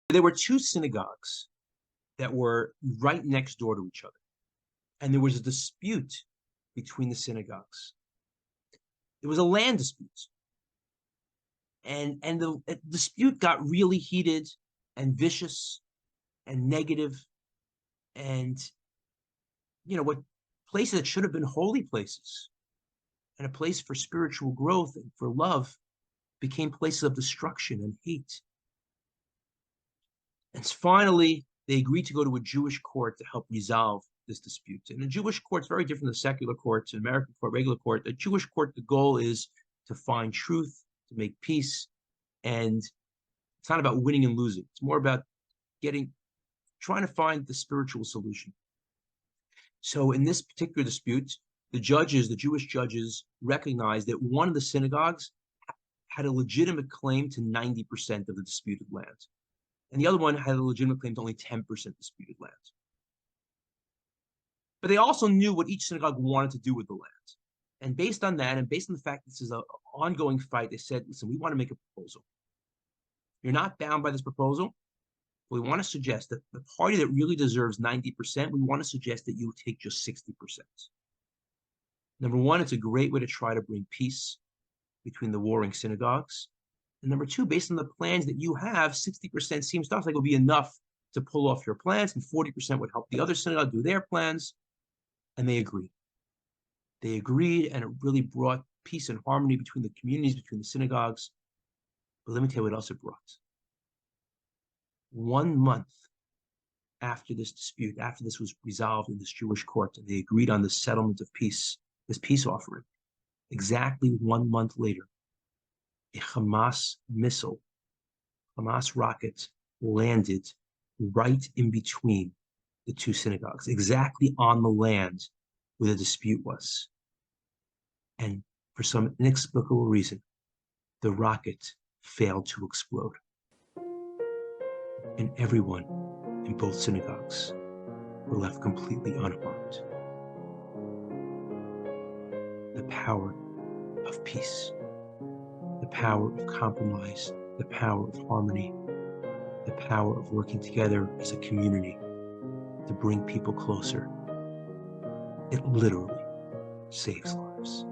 There were two synagogues that were right next door to each other, and there was a dispute between the synagogues. It was a land dispute, and the dispute got really heated and vicious and negative, and what places that should have been holy places and a place for spiritual growth and for love became places of destruction and hate. And finally, they agreed to go to a Jewish court to help resolve this dispute. And the Jewish court's very different than secular courts, an American court, regular court. A Jewish court, the goal is to find truth, to make peace, and it's not about winning and losing. It's more about trying to find the spiritual solution. So in this particular dispute, the Jewish judges, recognized that one of the synagogues had a legitimate claim to 90% of the disputed land, and the other one had a legitimate claim to only 10% disputed land. But they also knew what each synagogue wanted to do with the land. And based on that, and based on the fact that this is an ongoing fight, they said, listen, we want to make a proposal. You're not bound by this proposal. We want to suggest that the party that really deserves 90%, we want to suggest that you take just 60%. Number one, it's a great way to try to bring peace between the warring synagogues. And number two, based on the plans that you have, 60% seems to us like it would be enough to pull off your plans, and 40% would help the other synagogue do their plans. And they agreed. They agreed, and it really brought peace and harmony between the communities, between the synagogues. But let me tell you what else it brought. 1 month after this dispute, after this was resolved in this Jewish court, and they agreed on the settlement of peace, this peace offering, exactly 1 month later, a Hamas missile, Hamas rocket landed right in between the two synagogues, exactly on the land where the dispute was. And for some inexplicable reason, the rocket failed to explode. And everyone in both synagogues were left completely unharmed. The power of peace, the power of compromise, the power of harmony, the power of working together as a community to bring people closer. It literally saves lives.